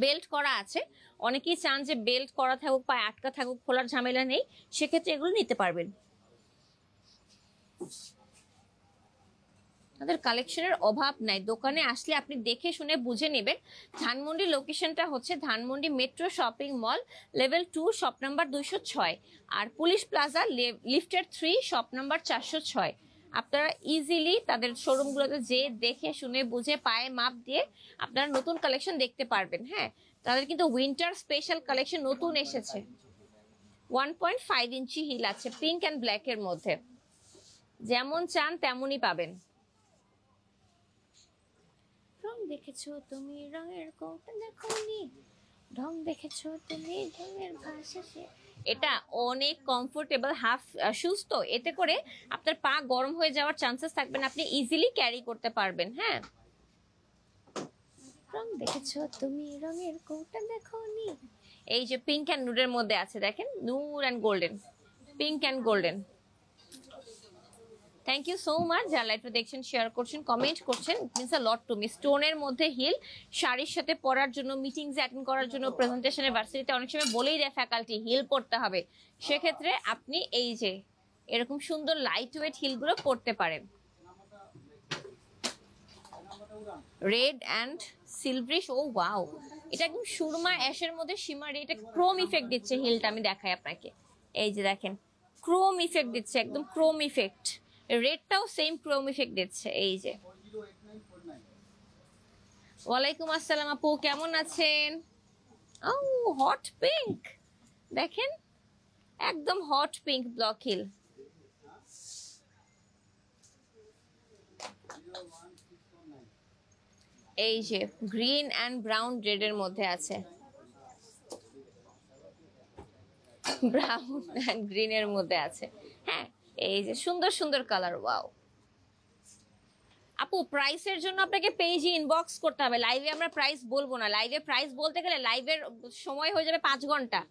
বেল্ট করা আছে। অনেকেই চান যে বেল্ট করা থাকুক, পায়ে আটকা থাকুক, খোলার ঝামেলা নেই, সেক্ষেত্রে এগুলো নিতে পারবেন। তাদের কালেকশনের অভাব নাই, দোকানে আসলে আপনি দেখে শুনে বুঝে নেবেন। ধানমন্ডি লোকেশনটা হচ্ছে Dhanmondi metro shopping mall, level 2 shop number 206, আর পুলিশ প্লাজা লিফটের 3 শপ নাম্বার 406। আপনারা ইজিলি তাদের শোরুমগুলোতে যে দেখে শুনে বুঝে পায়ে মাপ দিয়ে আপনারা নতুন কালেকশন দেখতে পারবেন। হ্যাঁ, তাদের কিন্তু উইন্টার স্পেশাল কালেকশন নতুন এসেছে। 1.5 ইঞ্চি হিল আছে পিঙ্ক অ্যান্ড ব্ল্যাক এর মধ্যে, যেমন চান তেমনই পাবেন। রং দেখেছো তুমি রঙের কোটা দেখোনি, ঢং দেখেছো তুমি ঢঙের ভাষা সে। এটা অনেক কমফোর্টেবল হাফ শুজ, তো এতে করে আপনার পা গরম হয়ে যাওয়ার চান্সেস থাকবে না, আপনি ইজিলি ক্যারি করতে পারবেন। হ্যাঁ, রং দেখেছো তুমি রঙের কোটা দেখোনি, এই যে পিঙ্ক অ্যান্ড নুডের মধ্যে আছে, দেখেন nude and golden, pink and golden. Thank you so much যারা লাইভটা দেখছেন, শেয়ার করছেন, কমেন্ট করছেন, it means a lot to me. স্টোনের মধ্যে হিল, শাড়ির সাথে পরার জন্য, মিটিংস অ্যাটেন্ড করার জন্য, প্রেজেন্টেশনে ভার্সিটিতে অনেক সময় বলেই দেয় ফ্যাকাল্টি হিল পরতে হবে, সেক্ষেত্রে আপনি এই যে এরকম সুন্দর লাইট ওয়েট হিলগুলো পরতে পারেন। Red and silverish, O wow, এটা একদম সুরমা অ্যাশের মধ্যে শিমারি, এটা ক্রোম ইফেক্ট দিচ্ছে হিলটা, আমি দেখাই আপনাকে। এই যে দেখেন ক্রোম ইফেক্ট দিচ্ছে, একদম ক্রোম ইফেক্ট। রেডটাও সেম ক্রোম ইফেক্ট দিচ্ছে। এই যে ওয়ালাইকুম আসসালাম আপু, কেমন আছেন? ও হট পিঙ্ক, দেখেন একদম হট পিঙ্ক ব্লক হিল। এই যে গ্রিন অ্যান্ড ব্রাউন রেড এর মধ্যে আছে, ব্রাউন অ্যান্ড গ্রিন এর মধ্যে আছে। হ্যাঁ, এই যে সুন্দর সুন্দর কালার, ওয়াও। আপু প্রাইসের জন্য আপনাকে পেজে ইনবক্স করতে হবে, লাইভে আমরা প্রাইস বলবো না। লাইভে প্রাইস বলতে গেলে লাইভের সময় হয়ে যাবে 5 ঘন্টা।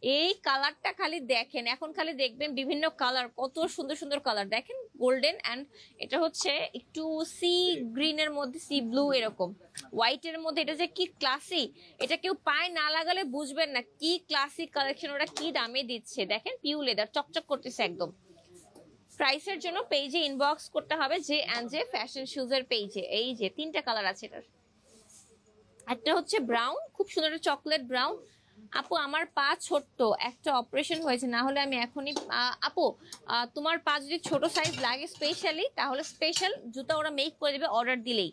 এই কালারটা খালি দেখেন, এখন খালি দেখবেন বিভিন্ন কালার, কত সুন্দর সুন্দর কালার। দেখেন গোল্ডেন অ্যান্ড এটা হচ্ছে একটু সি গ্রিনের মধ্যে, সি ব্লু এরকম, হোয়াইটের মধ্যে। এটা যে কি ক্লাসি, এটা কেউ পায়ে না লাগালে বুঝবেন না কি ক্লাসিক কালেকশন, ওরা কি দামে দিচ্ছে। দেখেন পিউ লেদার চকচক করতেছে একদম। প্রাইসের জন্য পেজে ইনবক্স করতে হবে যে অ্যান্ড যে ফ্যাশন শুজের পেজে। এই যে 3টা কালার আছে এটার, একটা হচ্ছে ব্রাউন, খুব সুন্দর চকলেট ব্রাউন। আপু আমার পা ছোট্ট, একটা অপারেশন হয়েছে, না হলে আমি এখনই। আপু তোমার পা যদি ছোট সাইজ লাগে স্পেশালি, তাহলে স্পেশাল জুতা ওরা মেক করে দেবে অর্ডার দিলেই।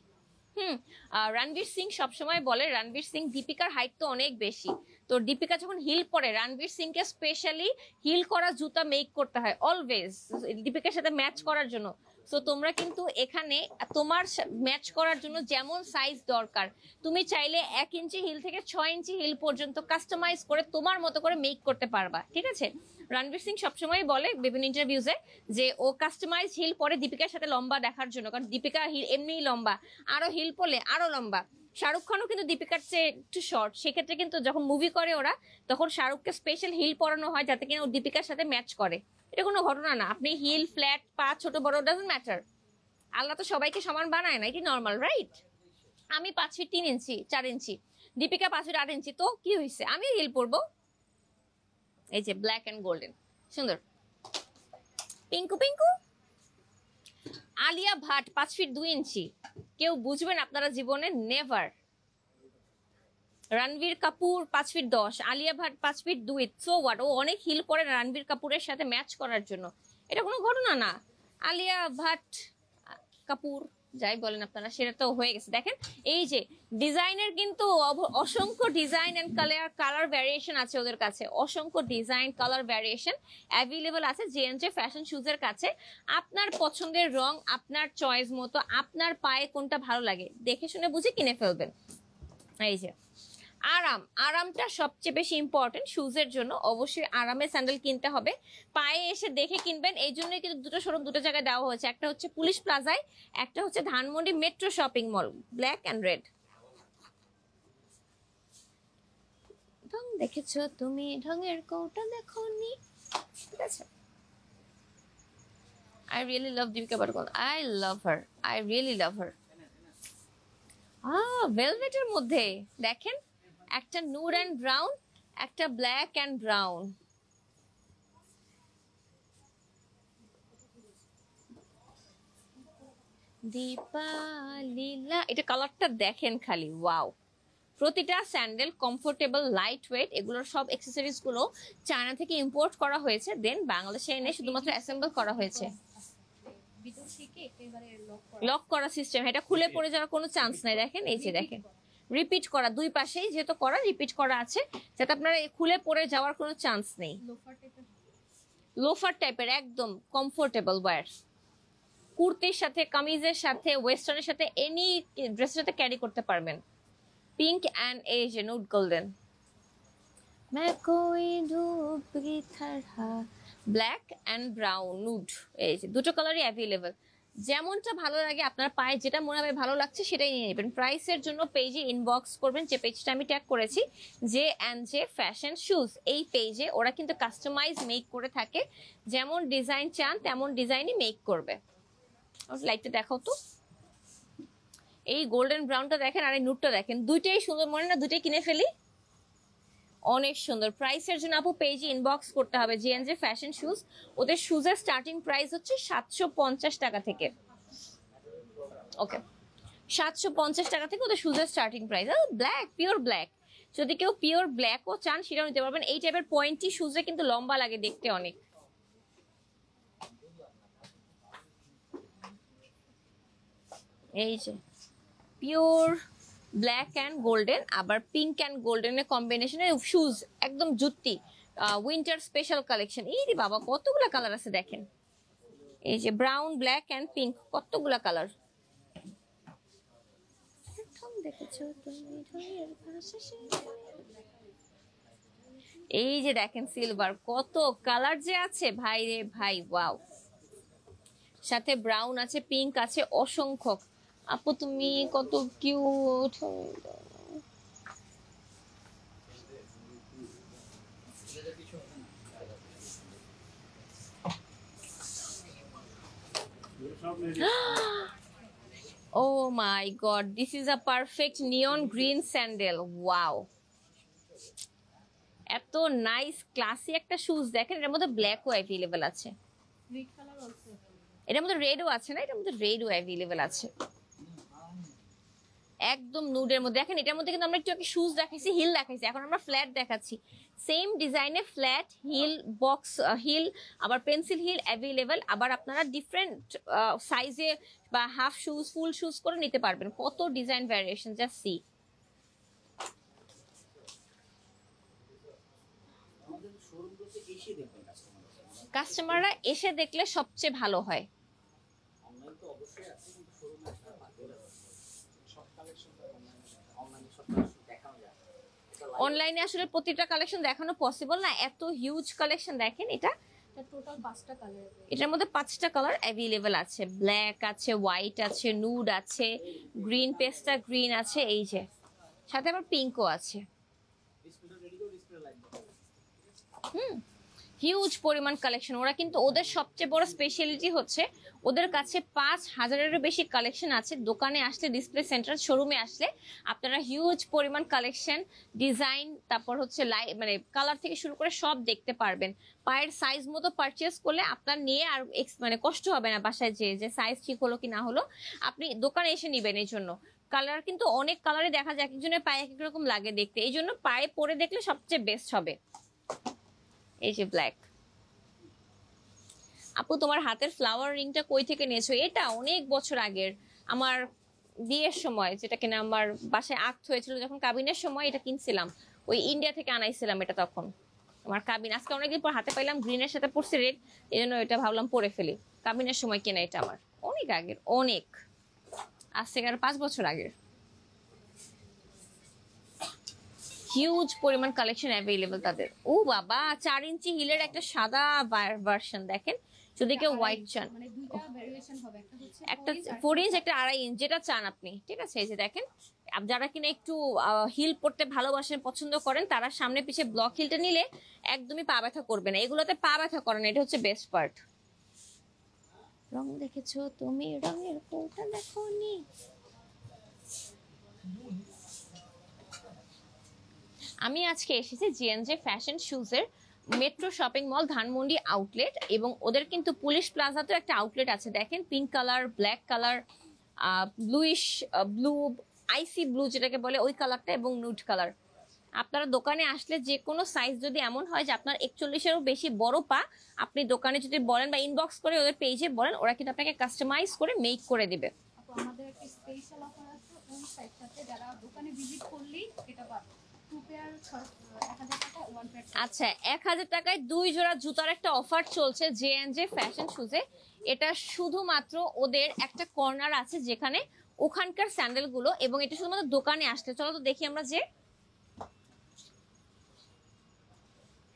রণবীর সিং সবসময় বলে, রণবীর সিং দীপিকার হাইট তো অনেক বেশি, তো দীপিকা যখন হিল পরে রণবীর সিংকে স্পেশালি হিল করা জুতা মেক করতে হয় অলওয়েজ, দীপিকার সাথে ম্যাচ করার জন্য। সো তোমরা কিন্তু এখানে তোমার ম্যাচ করার জন্য যেমন সাইজ দরকার, তুমি চাইলে 1 ইঞ্চি হিল থেকে 6 ইঞ্চি হিল পর্যন্ত কাস্টমাইজ করে তোমার মতো করে মেক করতে পারবা, ঠিক আছে? রণবীর সিং সবসময় বলে বিভিন্ন ইন্টারভিউজে যে ও কাস্টমাইজ হিল পরে দীপিকার সাথে লম্বা দেখার জন্য, কারণ দীপিকা হিল এমনিই লম্বা, আরো হিল পরলে আরো লম্বা। শাহরুখ খানও কিন্তু দীপিকার চেয়ে একটু শর্ট, সেক্ষেত্রে কিন্তু যখন মুভি করে ওরা তখন শাহরুখকে স্পেশাল হিল পরানো হয় যাতে কিনা ও দীপিকার সাথে ম্যাচ করে। এটা কোনো ঘটনা না, আপনি হিল ফ্ল্যাট পা ছোট বড় ডাজন্ট ম্যাটার, আল্লাহ তো সবাইকে সমান বানায় না, এটি নর্মাল রাইট। আমি 5 ফিট 3 ইঞ্চি 4 ইঞ্চি, দীপিকা 5 ফিট 8 ইঞ্চি, তো কি হয়েছে, আমি হিল পরবো। এই যে ব্ল্যাক এন্ড গোল্ডেন সুন্দর। পিঙ্কু পিঙ্কু আলিয়া ভাট 5 ফিট 2 ইঞ্চি, কেউ বুঝবেন আপনারা জীবনে never. Ranbir Kapoor 5 feet 10, Alia Bhatt 5 feet 2, so what, ও অনেক হিল পরে রণবীর কাপুরের সাথে ম্যাচ করার জন্য, এটা কোনো ঘটনা না। আলিয়া ভাট কাপুর যাই বলেন আপনারা, সেটা তো হয়ে গেছে। দেখেন এই যে ডিজাইনের কিন্তু অসংখ্য ডিজাইন এন্ড কালার ভ্যারিয়েশন আছে ওদের কাছে, অসংখ্য ডিজাইন কালার ভ্যারিয়েশন অ্যাভেলেবল আছে জে ফ্যাশন শুজের কাছে। আপনার পছন্দের রং, আপনার চয়েস মতো, আপনার পায়ে কোনটা ভালো লাগে দেখে শুনে বুঝে কিনে ফেলবেন। এই যে আরামটা সবচেয়ে বেশি ইম্পর্টেন্ট শুজের জন্য, অবশ্যই আরামের স্যান্ডেল কিনতে হবে, পায়ে এসে দেখে কিনবেন। এই জন্যই কিন্তু দুটো শোরুম দুটো জায়গায় দেওয়া হয়েছে, একটা হচ্ছে পুলিশ প্লাজায়, একটা হচ্ছে Dhanmondi metro shopping mall, black and red. ঢং দেখেছো তুমি, ঢঙের কৌটা দেখোনি, ঠিক আছে। I really love Deepika Padukone, I love her, I really love her। ভেলভেটের মধ্যে দেখেন একটা নুড অ্যান্ড ব্রাউন, একটা ব্ল্যাক অ্যান্ড ব্রাউন। দীপা লীলা, এটা কালারটা দেখেন খালি, ওয়াও। প্রতিটা স্যান্ডেল কমফোর্টেবল, লাইট ওয়েট, এগুলোর সব অ্যাক্সেসরিজ গুলো চায়না থেকে ইম্পোর্ট করা হয়েছে, দেন বাংলাদেশে এনে শুধুমাত্র অ্যাসেম্বল করা হয়েছে। ভিতর থেকে একেবারে লক করা সিস্টেম, এটা খুলে পড়ে যাওয়ার কোনো চান্স নাই। দেখেন এই যে দেখেন রিপিট করা, দুই পাশেই যেহেতু করা রিপিট করা আছে, যাতে আপনার খুলে পড়ে যাওয়ার কোনো চান্স নেই। লোফার টাইপের একদম কমফোর্টেবল ওয়্যার, কুর্তির সাথে, কামিজের সাথে, ওয়েস্টার্নের সাথে, এনি ড্রেসের সাথে ক্যারি করতে পারবেন। পিঙ্ক অ্যান্ড এই যে nude golden, black and brown nude, এই যে দুটো কালারই অ্যাভেলেবল। যেমনটা ভালো লাগে আপনার পায়ে, যেটা মনে হবে ভালো লাগছে সেটাই নিয়ে নেবেন। প্রাইসের জন্য পেজে ইনবক্স করবেন, যে পেজটা আমি ট্যাগ করেছি জে ফ্যাশন শুজ, এই পেজে ওরা কিন্তু কাস্টমাইজ মেক করে থাকে, যেমন ডিজাইন চান তেমন ডিজাইনই মেক করবে। লাইটটা দেখাও তো, এই গোল্ডেন ব্রাউনটা দেখেন আর এই নুডটা দেখেন, দুইটাই সুন্দর, মনে না দুইটাই কিনে ফেলি, অনেক সুন্দর। প্রাইসের জন্য আপু পেজে ইনবক্স করতে হবে জে ফ্যাশন শুজ। ওদের শুজের স্টার্টিং প্রাইস হচ্ছে 750 টাকা থেকে, ওকে 750 টাকা থেকে ওদের শুজের starting price. Black, pure black, যদি কেউ পিওর ব্ল্যাকও চান সেটাও নিতে পারবেন। এই টাইপের পয়েন্টি শুজে কিন্তু লম্বা লাগে দেখতে অনেক। এই যে পিওর ব্ল্যাক অ্যান্ড গোল্ডেন, আবার পিঙ্ক অ্যান্ড গোল্ডেনের কম্বিনেশনের শুজ, একদম জুতি, উইন্টার স্পেশাল কালেকশন। এই রে বাবা কতগুলা কালার আছে দেখেন, এই যে ব্রাউন, ব্ল্যাক অ্যান্ড পিঙ্ক, কতগুলা কালার। এই যে দেখেন সিলভার, কত কালার যে আছে ভাই রে ভাই, ওয়াও। সাথে ব্রাউন আছে, পিঙ্ক আছে, অসংখ্য। আপু তুমি কত cute, oh my god, this is a perfect neon green sandal, wow। এত নাইস ক্লাসি একটা শুজ দেখেন, এর মধ্যে ব্ল্যাকও অ্যাভেলেবল আছে, রেড কালার অলসো, এটার মধ্যে রেডও আছে না, এটার মধ্যে রেডও অ্যাভেলেবল আছে, একদম নুডের মধ্যে। দেখেন এটার মধ্যে কিন্তু আমরা একটু শুজ দেখাইছি, হিল দেখাইছি, এখন আমরা ফ্ল্যাট দেখাচ্ছি। সেম ডিজাইনে ফ্ল্যাট হিল, বক্স হিল, আবার পেন্সিল হিল অ্যাভেলেবল। আবার আপনারা ডিফারেন্ট সাইজে বা হাফ শুজ, ফুল শুজ করে নিতে পারবেন। কত ডিজাইন ভ্যারিয়েশন, জাস্ট সি। কাস্টমাররা এসে দেখলে সবচেয়ে ভালো হয়। অনলাইনে আসলে প্রতিটা কালেকশন দেখানো পসিবল না, এত হিউজ কালেকশন। দেখেন এটা এটা টোটাল 5টা কালার। এটার মধ্যে 5টা কালার অ্যাভেলেবেল আছে, ব্ল্যাক আছে, হোয়াইট আছে, নুড আছে, গ্রিন পেস্টা গ্রিন আছে, এই যে সাথে আবার পিঙ্কও আছে। হিউজ পরিমাণ কালেকশন। ওরা কিন্তু ওদের সবচেয়ে বড় স্পেশালিটি হচ্ছে ওদের কাছে 5000-এরও বেশি কালেকশন আছে। দোকানে আসলে, ডিসপ্লে সেন্টার শোরুমে আসলে আপনারা হিউজ পরিমাণ কালেকশন, ডিজাইন, তারপর হচ্ছে মানে কালার থেকে শুরু করে সব দেখতে পারবেন। পায়ের সাইজ মতো পারচেস করলে আপনার নিয়ে আর মানে কষ্ট হবে না বাসায় যে সাইজ ঠিক হলো কি না হলো, আপনি দোকানে এসে নিবেন। এই জন্য কালার কিন্তু অনেক কালারে দেখা যায়, এক একজনের পায়ে এক এক রকম লাগে দেখতে, এই জন্য পায়ে পরে দেখলে সবচেয়ে বেস্ট হবে। এই যে ব্ল্যাক। আপু তোমার হাতের ফ্লাওয়ার রিংটা কই থেকে নিয়েছো? এটা অনেক বছর আগের, আমার বিয়ের সময়, যেটা কিনা আমার বাসায় আক্ট হয়েছিল যখন কাবিনের সময় এটা কিনছিলাম, ওই ইন্ডিয়া থেকে আনাইছিলাম এটা তখন আমার কাবিন। আজকে অনেকদিন পর হাতে পাইলাম, গ্রিনের সাথে পড়ছে রেড, এই জন্য এটা ভাবলাম পরে ফেলি। কাবিনের সময় কেনা এটা আমার, অনেক আগের, অনেক, আজ থেকে আর 5 বছর আগের। হিউজ পরিমাণ কালেকশন অ্যাভেলেবল তাদের। ও বাবা, 4 ইঞ্চি হিলের একটা সাদা ভার্সন দেখেন, যদি কেউ হোয়াইট চান, মানে দুইটা ভেরিয়েশন হবে, একটা 4 ইঞ্চ, একটা 2.5 ইঞ্চ, যেটা চান আপনি। ঠিক আছে, এই যে দেখেন, যারা কিনা একটু হিল পড়তে ভালোবাসেন, পছন্দ করেন, তারা সামনে পিছে ব্লক হিলটা নিলে একদমই পা ব্যথা করবে না। এগুলোতে পা ব্যথা করে না, এটা হচ্ছে বেস্ট পার্ট। রং দেখেছো তুমি, রঙের কোটা দেখোনি। আমি আজকে এসেছি জিএনজে ফ্যাশন শুজের metro shopping mall Dhanmondi outlet, এবং ওদের কিন্তু পুলিশ প্লাজাতেও একটা আউটলেট আছে। দেখেন, pink colour, black colour, bluish blue, icy blue যেটাকে বলে ওই কালারটা, এবং নুড কালার। আপনারা দোকানে আসলে যে কোনো সাইজ যদি এমন হয় যে আপনার 41-এরও বেশি বড় পা, আপনি দোকানে যদি বলেন বা ইনবক্স করে ওদের পেজে বলেন, ওরা কিন্তু আপনাকে কাস্টমাইজ করে মেক করে দিবে। আমাদের একটা স্পেশাল অফার আছে ওই সাইটটাতে, যারা দোকানে ভিজিট করলেই এটা পাবে। 2 পেয়ার 1000 টাকা, 1 পেয়ার। আচ্ছা, 1000 টাকায় 2 জোড়া জুতার একটা অফার চলছে জেএনজে ফ্যাশন শুজে। এটা শুধুমাত্র ওদের একটা কর্নার আছে যেখানে ওখানকার স্যান্ডেল গুলো, এবং এটা শুধুমাত্র দোকানে আসলে। চলো তো দেখি আমরা যে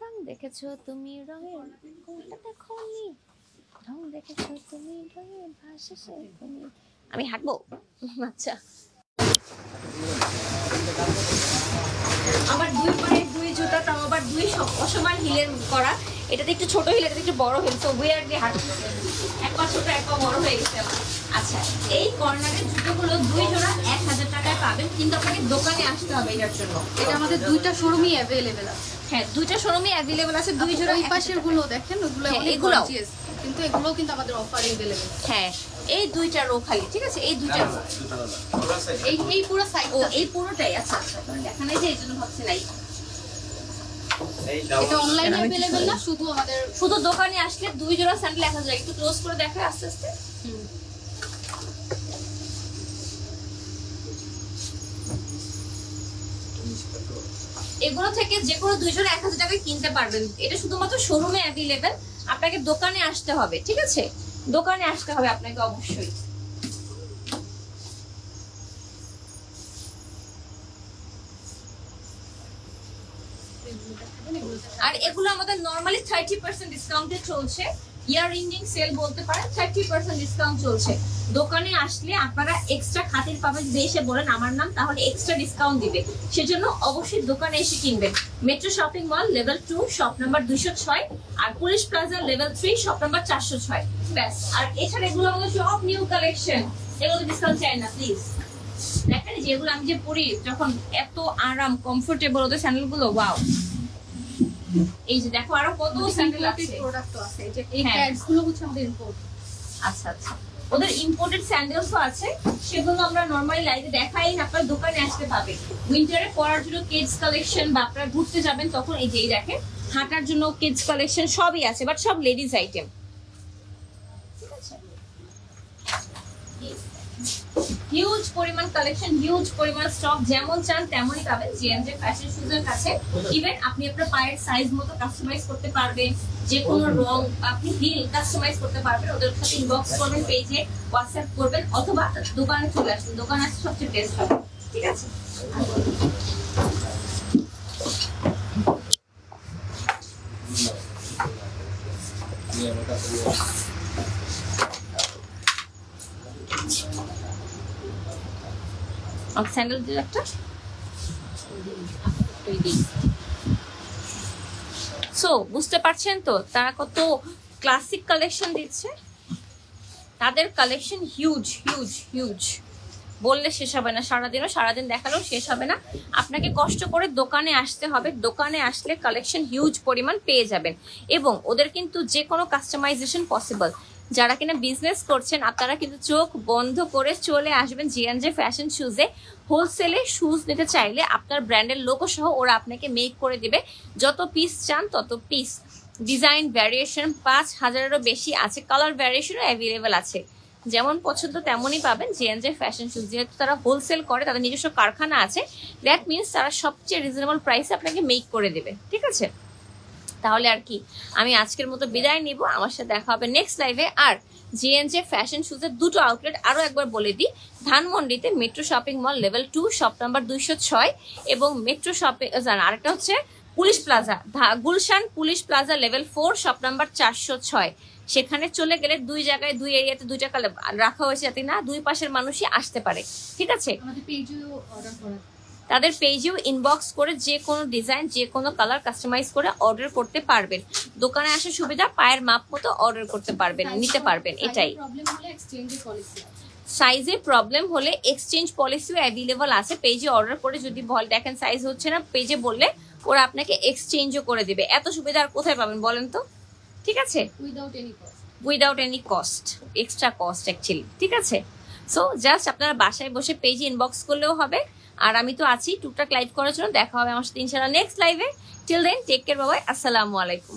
রং দেখেছো তুমি, রঙের কোনটা দেখোনি, রং দেখেছো তুমি, রঙের ভাষা শেখোনি। আমি হাঁটবো? আচ্ছা, আমার 2 পায়ের 2 জুতা, তাও আবার 2 অসমান হিলের করা। এটাতে একটু ছোট হিল, এটাতে একটু বড় হিল, তো উইয়ার্ডলি হাঁটতেছে, একবার ছোট একবার বড় হয়ে গেছে আমার। আচ্ছা, এই কর্নারের জুতোগুলো 2 জোড়া 1000 টাকায় পাবেন, কিন্তু আপনাকে দোকানে আসতে হবে এটার জন্য। এটা আমাদের দুইটা শোরুমই अवेलेबल আছে। হ্যাঁ, 2টা শোরুমই অ্যাভেলেবল আছে। 2 জোড়া। এই পাশের গুলো দেখেন, ওগুলো অনেক গর্জিয়াস, কিন্তু এগুলোও কিন্তু আমাদের অফারে अवेलेबल। হ্যাঁ, এই 2টা রো খালি, ঠিক আছে, এই 2টা রো, এই পুরো সাইড, ও এই পুরোটাই। আচ্ছা, দেখা নাই যে, এই জন্য ভাবছি নাই। এটা অনলাইনে अवेलेबल না, শুধু দোকানে আসলে 2 জোড়া স্যান্ডেল 1000। একটু ক্লোজ করে দেখায় আস্তে আস্তে। এগুলো থেকে যে কোনো 2 জোড়া 1000 টাকায় কিনতে পারবেন। এটা শুধুমাত্র শোরুমে অ্যাভেলেবেল, আপনাকে দোকানে আসতে হবে। ঠিক আছে, দোকানে আসতে হবে আপনাকে অবশ্যই। আর এগুলো আমাদের নরমালি 30% ডিসকাউন্টে চলছে। ইয়াররিং সেল বলতে পারেন, 30% ডিসকাউন্ট চলছে। দোকানে আসলে আপনারা এক্সট্রা খাতির পাবেন, যদি এসে বলেন আমার নাম, তাহলে এক্সট্রা ডিসকাউন্ট দিবে। সেজন্য অবশ্যই দোকানে এসে কিনবেন। Metro shopping mall level 2 shop number 206, আর police plaza level 3 shop number 406। ব্যাস। আর এছাড়া এগুলো আমাদের সব নিউ কালেকশন, এগুলো ডিসকাউন্ট চাই না প্লিজ। দেখেন যে এগুলো আমি যে পরি, যখন এত আরাম, কমফোর্টেবল ওদের স্যান্ডেল গুলো, ওয়াও। এই যে দেখো আরো কত স্যান্ডেল আছে, প্রোডাক্ট আছে। এই যে এই প্যাডস গুলো হচ্ছে আমাদের ইম্পোর্ট। আচ্ছা আচ্ছা, ওদের ইম্পোর্টেড স্যান্ডেলসও আছে, সেগুলো আমরা নরমালি লাইভে দেখাই না, আপনারা দোকানে আসতে পাবেন। উইন্টারে পরার জন্য কিডস কালেকশন, বা আপনারা ঘুরতে যাবেন তখন এই যে দেখেন, হাঁটার জন্য কিডস কালেকশন সবই আছে, বাট সব লেডিস আইটেম। ঠিক আছে, হিউজ পরিমাণ কালেকশন, হিউজ পরিমাণ স্টক, যেমন চান তেমনই পাবেন জিএনজে ফ্যাশন শুজের কাছে। ইভেন আপনি আপনার পায়ের সাইজ মতো কাস্টমাইজ করতে পারবেন, যে কোনো রং, আপনি হিল কাস্টমাইজ করতে পারবেন। ওদের সাথে ইনবক্স করবেন, পেজে হোয়াটসঅ্যাপ করবেন, অথবা দোকানে চলে আসবেন। দোকানে আসলে সবচেয়ে বেস্ট হবে। ঠিক আছে, স্যান্ডেল দিয়ে একটা সো বুঝতে পারছেন তো তারা কত ক্লাসিক কালেকশন দিচ্ছে। তাদের কালেকশন হিউজ হিউজ হিউজ, বললে শেষ হবে না, সারাদিন দেখালেও শেষ হবে না। আপনাকে কষ্ট করে দোকানে আসতে হবে, দোকানে আসলে কালেকশন হিউজ পরিমাণ পেয়ে যাবেন। এবং ওদের কিন্তু যে কোনো কাস্টমাইজেশন পসিবল। যারা কিনা বিজনেস করছেন আপনারা কিন্তু চোখ বন্ধ করে চলে আসবেন J&J ফ্যাশন শুজে। হোলসেলে শুজ নিতে চাইলে আপনার ব্র্যান্ডের লোগো সহ ওরা আপনাকে মেক করে দিবে। যত পিস চান তত পিস, ডিজাইন ভ্যারিয়েশন 5000-এরও বেশি আছে, কালার ভ্যারিয়েশনও অ্যাভেলেবেল আছে। যেমন পছন্দ তেমনই পাবেন J&J ফ্যাশন শুজ। যেহেতু তারা হোলসেল করে, তাদের নিজস্ব কারখানা আছে, দ্যাট মিনস তারা সবচেয়ে রিজনেবল প্রাইসে আপনাকে মেক করে দেবে। ঠিক আছে, তাহলে আর কি আমি আজকের মতো বিদায় নিব। আমার সাথে দেখা হবে নেক্সট লাইভে। আর J&J ফ্যাশন শুজের দুটো আউটলেট আরো একবার বলে দিই। ধানমন্ডিতে metro shopping mall level 2 shop number 206 এবং মেট্রো শপিং আরেকটা হচ্ছে police plaza, Gulshan police plaza level 4 shop number 406। সেখানে চলে গেলে দুই জায়গায় দুই এরিয়াতে দুইটা কালার রাখা হয়েছে যাতে না দুই পাশের মানুষই আসতে পারে। ঠিক আছে, তাদের পেজেও ইনবক্স করে যে কোনো ডিজাইন যে কোনো কালার কাস্টমাইজ করে অর্ডার করতে পারবেন। দোকানে আসার সুবিধা, পায়ের মাপ মতো অর্ডার করতে পারবেন, নিতে পারবেন। এটাই, সাইজে প্রবলেম হলে এক্সচেঞ্জ পলিসিও অ্যাভেলেবল আছে। পেজে অর্ডার করে যদি দেখেন সাইজ হচ্ছে না, পেজে বললে ওরা আপনাকে এক্সচেঞ্জও করে দিবে। এত সুবিধা আর কোথায় পাবেন বলেন তো? ঠিক আছে, without any cost, extra cost actually. ঠিক আছে, সো জাস্ট আপনারা বাসায় বসে পেজে ইনবক্স করলেও হবে। আর আমি তো আছি টুকটাক লাইভ করার জন্য। দেখা হবে আমার সাথে ইনশাআল্লাহ নেক্সট লাইভে। টিল দেন টেক কেয়ার, বাবাই, আসসালামু আলাইকুম।